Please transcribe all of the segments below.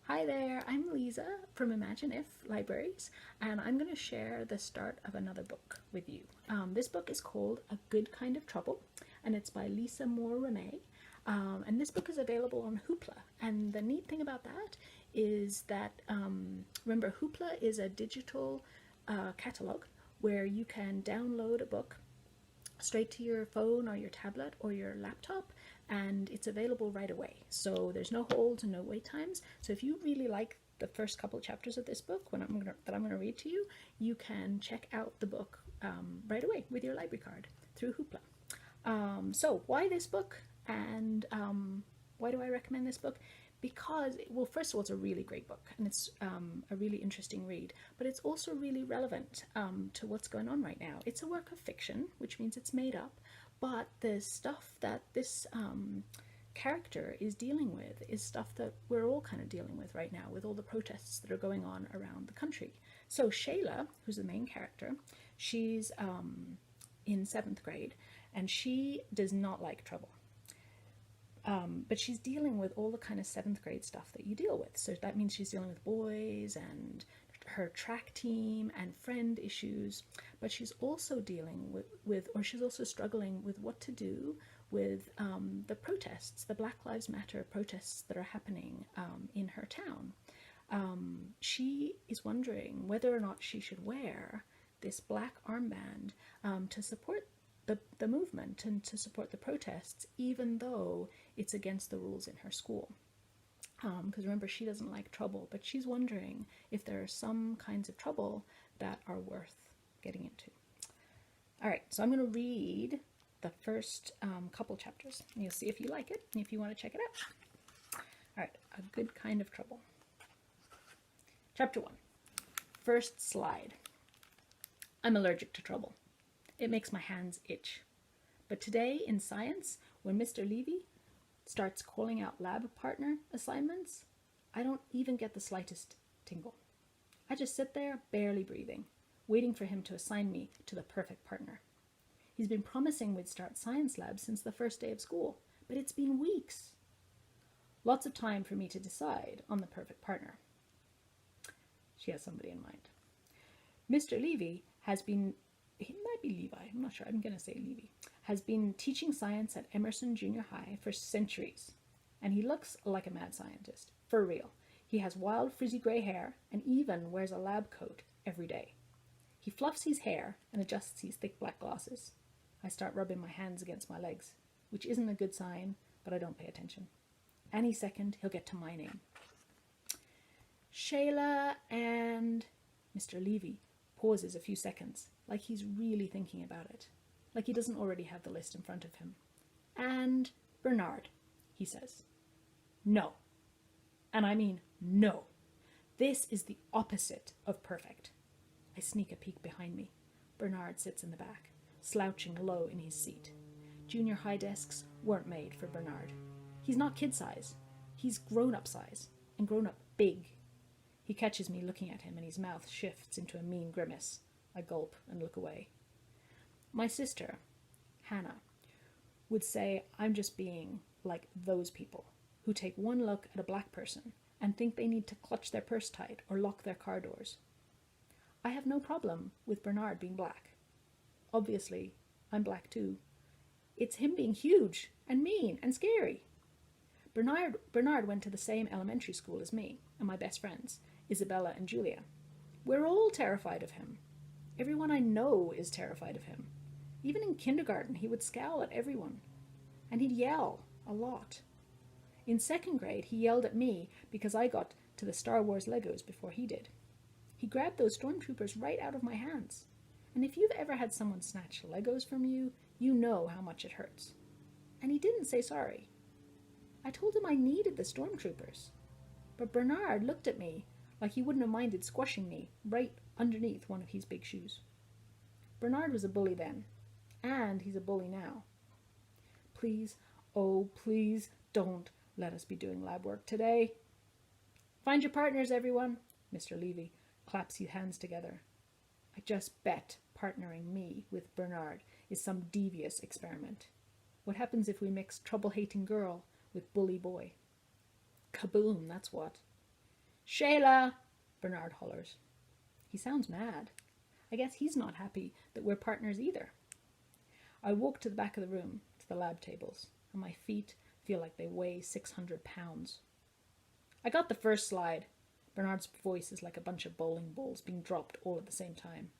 Hi there, I'm Lisa from Imagine If Libraries, and I'm going to share the start of another book with you. This book is called A Good Kind of Trouble, and it's by Lisa Moore Ramée. And this book is available on Hoopla. And the neat thing about that is that, remember, Hoopla is a digital catalog where you can download a book straight to your phone or your tablet or your laptop, and it's available right away. So there's no holds and no wait times. So if you really like the first couple chapters of this book that I'm going to read to you, you can check out the book right away with your library card through Hoopla. So why this book, and why do I recommend this book? Because, well, first of all, it's a really great book, and it's a really interesting read, but it's also really relevant to what's going on right now. It's a work of fiction, which means it's made up, but the stuff that this character is dealing with is stuff that we're all kind of dealing with right now, with all the protests that are going on around the country. So Shayla, who's the main character, she's in 7th grade, and she does not like trouble. But she's dealing with all the kind of 7th grade stuff that you deal with. So that means she's dealing with boys and her track team and friend issues. But she's also dealing or she's also struggling with what to do with the protests, the Black Lives Matter protests that are happening in her town. She is wondering whether or not she should wear this black armband to support the movement and to support the protests, even though it's against the rules in her school. Because remember, she doesn't like trouble, but she's wondering if there are some kinds of trouble that are worth getting into. All right, so I'm going to read the first couple chapters, and you'll see if you like it and if you want to check it out. All right, A Good Kind of Trouble. Chapter 1. First slide. I'm allergic to trouble. It makes my hands itch. But today in science, when Mr. Levy starts calling out lab partner assignments, I don't even get the slightest tingle. I just sit there, barely breathing, waiting for him to assign me to the perfect partner. He's been promising we'd start science lab since the first day of school, but it's been weeks. Lots of time for me to decide on the perfect partner. She has somebody in mind. Mr. Levy has been He might be Levi, I'm not sure, I'm going to say Levy, has been teaching science at Emerson Junior High for centuries. And he looks like a mad scientist, for real. He has wild frizzy grey hair and even wears a lab coat every day. He fluffs his hair and adjusts his thick black glasses. I start rubbing my hands against my legs, which isn't a good sign, but I don't pay attention. Any second, he'll get to my name. Shayla and Mr. Levy pauses a few seconds, like he's really thinking about it, like he doesn't already have the list in front of him. And Bernard, he says. No. And I mean no. This is the opposite of perfect. I sneak a peek behind me. Bernard sits in the back, slouching low in his seat. Junior high desks weren't made for Bernard. He's not kid size. He's grown-up size, and grown-up big. He catches me looking at him, and his mouth shifts into a mean grimace. I gulp and look away. My sister, Hannah, would say I'm just being like those people who take one look at a black person and think they need to clutch their purse tight or lock their car doors. I have no problem with Bernard being black. Obviously, I'm black too. It's him being huge and mean and scary. Bernard went to the same elementary school as me and my best friends, Isabella and Julia. We're all terrified of him. Everyone I know is terrified of him. Even in kindergarten, he would scowl at everyone. And he'd yell a lot. In 2nd grade, he yelled at me because I got to the Star Wars Legos before he did. He grabbed those stormtroopers right out of my hands. And if you've ever had someone snatch Legos from you, you know how much it hurts. And he didn't say sorry. I told him I needed the stormtroopers. But Bernard looked at me like he wouldn't have minded squashing me right underneath one of his big shoes. Bernard was a bully then, and he's a bully now. Please, oh please, don't let us be doing lab work today. Find your partners, everyone. Mr. Levy claps his hands together. I just bet partnering me with Bernard is some devious experiment. What happens if we mix trouble-hating girl with bully boy? Kaboom, that's what. Shayla! Bernard hollers. He sounds mad. I guess he's not happy that we're partners either. I walk to the back of the room, to the lab tables, and my feet feel like they weigh 600 pounds. I got the first slide. Bernard's voice is like a bunch of bowling balls being dropped all at the same time.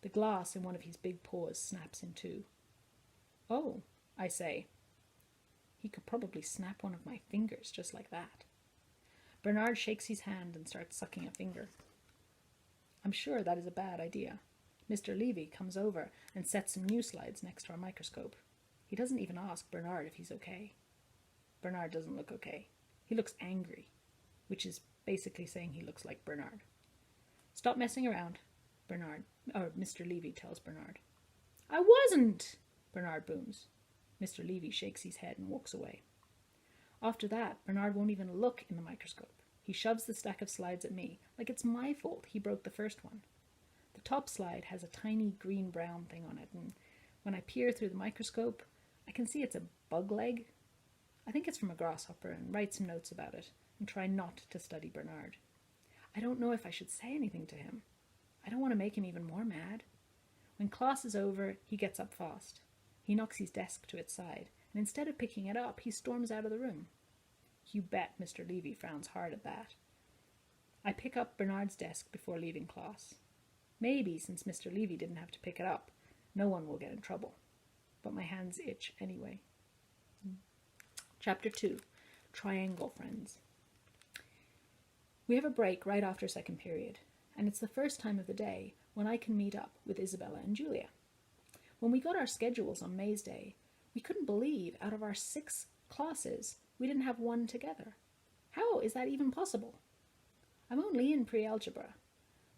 The glass in one of his big paws snaps in two. Oh, I say. He could probably snap one of my fingers just like that. Bernard shakes his hand and starts sucking a finger. I'm sure that is a bad idea. Mr. Levy comes over and sets some new slides next to our microscope. He doesn't even ask Bernard if he's okay. Bernard doesn't look okay. He looks angry, which is basically saying he looks like Bernard. Stop messing around, Mr. Levy tells Bernard. I wasn't, Bernard booms. Mr. Levy shakes his head and walks away. After that, Bernard won't even look in the microscope. He shoves the stack of slides at me, like it's my fault he broke the first one. The top slide has a tiny green-brown thing on it, and when I peer through the microscope, I can see it's a bug leg. I think it's from a grasshopper and write some notes about it, and try not to study Bernard. I don't know if I should say anything to him. I don't want to make him even more mad. When class is over, he gets up fast. He knocks his desk to its side, and instead of picking it up, he storms out of the room. You bet Mr. Levy frowns hard at that. I pick up Bernard's desk before leaving class. Maybe, since Mr. Levy didn't have to pick it up, no one will get in trouble. But my hands itch anyway. Chapter 2. Triangle Friends. We have a break right after second period, and it's the first time of the day when I can meet up with Isabella and Julia. When we got our schedules on May's Day, we couldn't believe out of our 6 classes we didn't have one together. How is that even possible? I'm only in pre-algebra,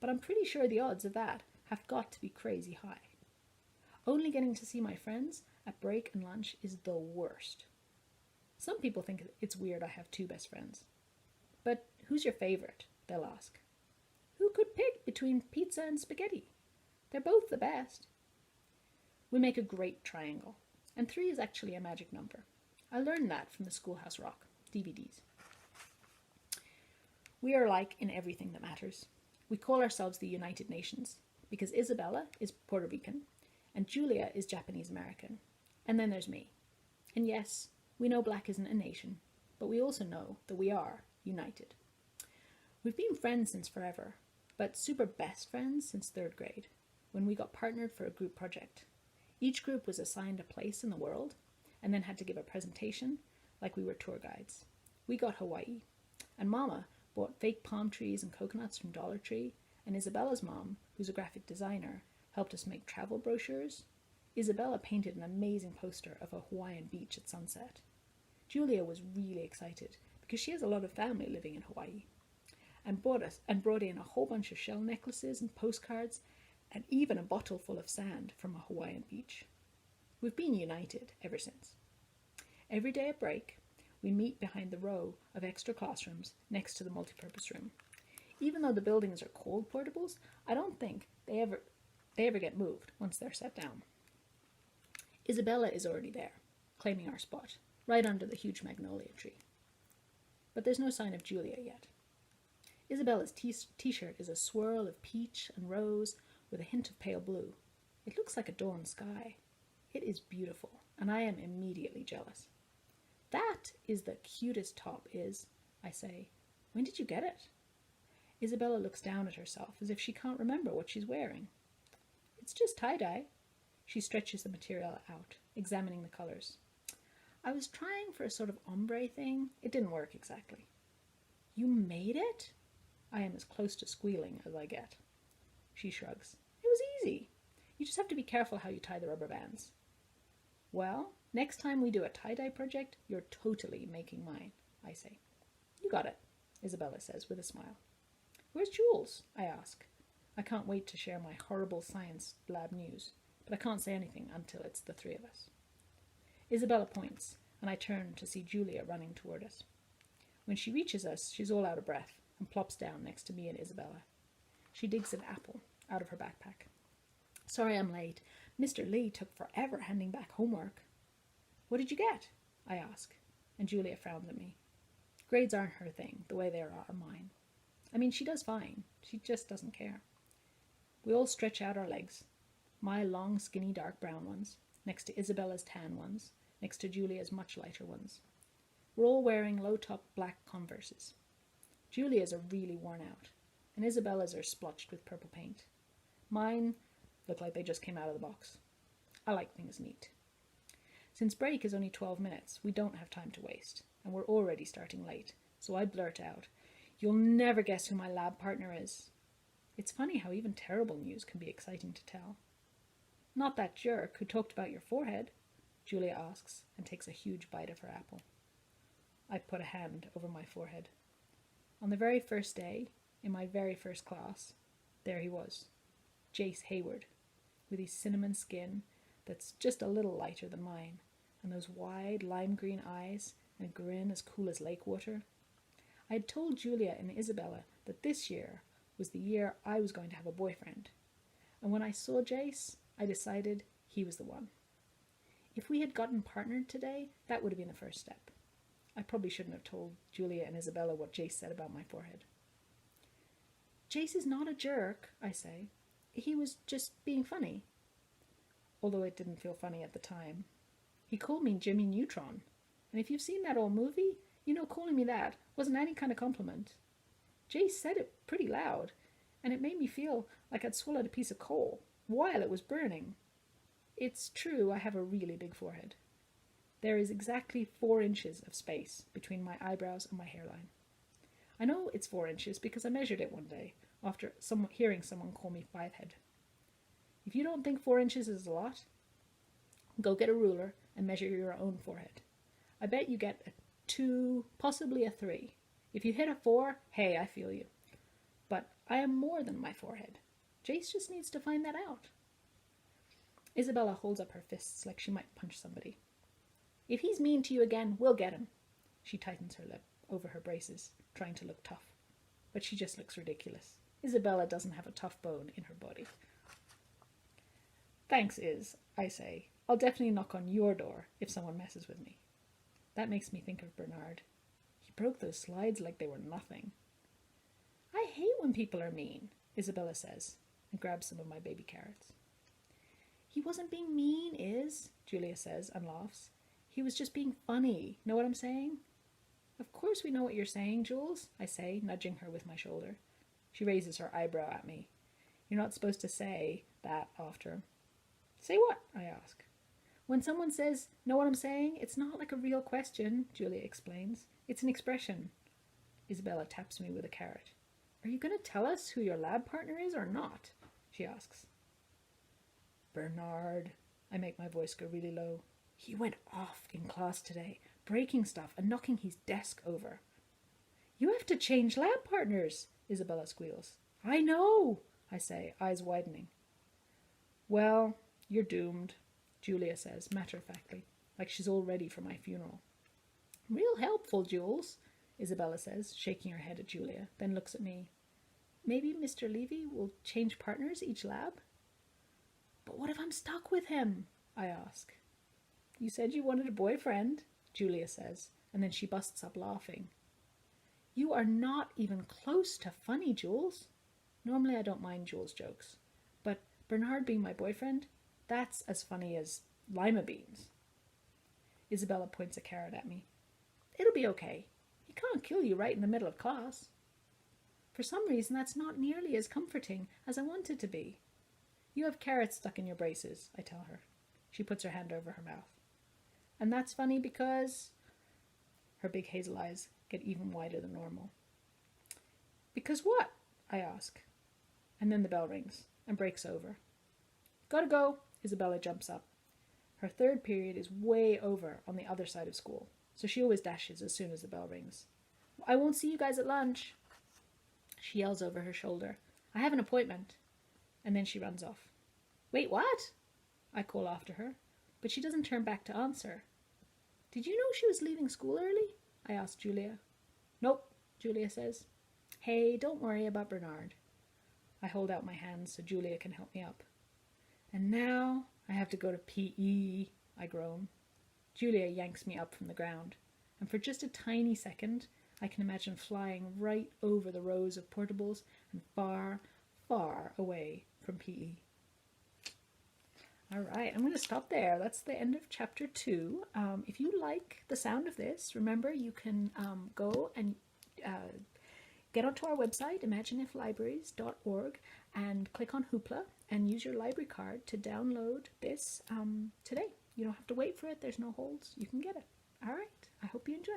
but I'm pretty sure the odds of that have got to be crazy high. Only getting to see my friends at break and lunch is the worst. Some people think it's weird I have 2 best friends. But who's your favorite? They'll ask. Who could pick between pizza and spaghetti? They're both the best. We make a great triangle, and 3 is actually a magic number. I learned that from the Schoolhouse Rock DVDs. We are alike in everything that matters. We call ourselves the United Nations because Isabella is Puerto Rican and Julia is Japanese American. And then there's me. And yes, we know black isn't a nation, but we also know that we are united. We've been friends since forever, but super best friends since 3rd grade, when we got partnered for a group project. Each group was assigned a place in the world and then had to give a presentation like we were tour guides. We got Hawaii, and Mama bought fake palm trees and coconuts from Dollar Tree, and Isabella's mom, who's a graphic designer, helped us make travel brochures. Isabella painted an amazing poster of a Hawaiian beach at sunset. Julia was really excited because she has a lot of family living in Hawaii, and brought in a whole bunch of shell necklaces and postcards and even a bottle full of sand from a Hawaiian beach. We've been united ever since. Every day at break, we meet behind the row of extra classrooms next to the multipurpose room. Even though the buildings are called portables, I don't think they ever get moved once they're set down. Isabella is already there, claiming our spot, right under the huge magnolia tree. But there's no sign of Julia yet. Isabella's t-shirt is a swirl of peach and rose with a hint of pale blue. It looks like a dawn sky. It is beautiful, and I am immediately jealous. That is the cutest top, I say. When did you get it? Isabella looks down at herself as if she can't remember what she's wearing. It's just tie-dye. She stretches the material out, examining the colors. I was trying for a sort of ombre thing. It didn't work exactly. You made it? I am as close to squealing as I get. She shrugs. It was easy. You just have to be careful how you tie the rubber bands. Well, next time we do a tie-dye project, you're totally making mine, I say. You got it, Isabella says with a smile. Where's Jules? I ask. I can't wait to share my horrible science lab news, but I can't say anything until it's the 3 of us. Isabella points, and I turn to see Julia running toward us. When she reaches us, she's all out of breath and plops down next to me and Isabella. She digs an apple out of her backpack. Sorry I'm late. Mr. Lee took forever handing back homework. What did you get? I ask, and Julia frowns at me. Grades aren't her thing, the way they are mine. I mean, she does fine. She just doesn't care. We all stretch out our legs. My long, skinny, dark brown ones, next to Isabella's tan ones, next to Julia's much lighter ones. We're all wearing low-top black Converses. Julia's are really worn out, and Isabella's are splotched with purple paint. Mine look like they just came out of the box. I like things neat. Since break is only 12 minutes, we don't have time to waste, and we're already starting late, so I blurt out, "You'll never guess who my lab partner is." It's funny how even terrible news can be exciting to tell. "Not that jerk who talked about your forehead?" Julia asks, and takes a huge bite of her apple. I put a hand over my forehead. On the very first day, in my very first class, there he was, Jace Hayward, with his cinnamon skin that's just a little lighter than mine, and those wide lime green eyes and a grin as cool as lake water. I had told Julia and Isabella that this year was the year I was going to have a boyfriend, and when I saw Jace, I decided he was the one. If we had gotten partnered today, that would have been the first step. I probably shouldn't have told Julia and Isabella what Jace said about my forehead. "Jace is not a jerk," I say. "He was just being funny." Although it didn't feel funny at the time. He called me Jimmy Neutron, and if you've seen that old movie, you know calling me that wasn't any kind of compliment. Jace said it pretty loud, and it made me feel like I'd swallowed a piece of coal while it was burning. It's true I have a really big forehead. There is exactly 4 inches of space between my eyebrows and my hairline. I know it's 4 inches because I measured it one day after hearing someone call me 5-head. If you don't think 4 inches is a lot, go get a ruler and measure your own forehead. I bet you get a 2, possibly a 3. If you hit a 4, hey, I feel you. But I am more than my forehead. Jace just needs to find that out. Isabella holds up her fists like she might punch somebody. "If he's mean to you again, we'll get him." She tightens her lip over her braces, trying to look tough. But she just looks ridiculous. Isabella doesn't have a tough bone in her body. "Thanks, Iz," I say. "I'll definitely knock on your door if someone messes with me." That makes me think of Bernard. He broke those slides like they were nothing. "I hate when people are mean," Isabella says, and grabs some of my baby carrots. "He wasn't being mean, Iz," Julia says and laughs. "He was just being funny. Know what I'm saying?" "Of course we know what you're saying, Jules," I say, nudging her with my shoulder. She raises her eyebrow at me. "You're not supposed to say that after." "Say what?" I ask. "When someone says, 'Know what I'm saying?' it's not like a real question," Julia explains. "It's an expression." Isabella taps me with a carrot. "Are you going to tell us who your lab partner is or not?" she asks. "Bernard." I make my voice go really low. "He went off in class today, breaking stuff and knocking his desk over." "You have to change lab partners," Isabella squeals. "I know," I say, eyes widening. "Well, you're doomed," Julia says, matter-of-factly, like she's all ready for my funeral. "Real helpful, Jules," Isabella says, shaking her head at Julia, then looks at me. "Maybe Mr. Levy will change partners each lab?" "But what if I'm stuck with him?" I ask. "You said you wanted a boyfriend," Julia says, and then she busts up laughing. "You are not even close to funny, Jules." Normally I don't mind Jules' jokes, but Bernard being my boyfriend, that's as funny as lima beans. Isabella points a carrot at me. "It'll be okay. He can't kill you right in the middle of class." For some reason, that's not nearly as comforting as I want it to be. "You have carrots stuck in your braces," I tell her. She puts her hand over her mouth. "And that's funny because—" Her big hazel eyes get even wider than normal. "Because what?" I ask. And then the bell rings and breaks over. "Gotta go." Isabella jumps up. Her 3rd period is way over on the other side of school, so she always dashes as soon as the bell rings. "I won't see you guys at lunch." She yells over her shoulder, "I have an appointment." And then she runs off. "Wait, what?" I call after her, but she doesn't turn back to answer. "Did you know she was leaving school early?" I ask Julia. "Nope," Julia says. "Hey, don't worry about Bernard." I hold out my hands so Julia can help me up. "And now I have to go to PE, I groan. Julia yanks me up from the ground, and for just a tiny second, I can imagine flying right over the rows of portables and far, far away from PE. All right, I'm going to stop there. That's the end of chapter 2. If you like the sound of this, remember you can go and get onto our website, imagineiflibraries.org, and click on Hoopla and use your library card to download this today. You don't have to wait for it. There's no holds. You can get it. All right. I hope you enjoy.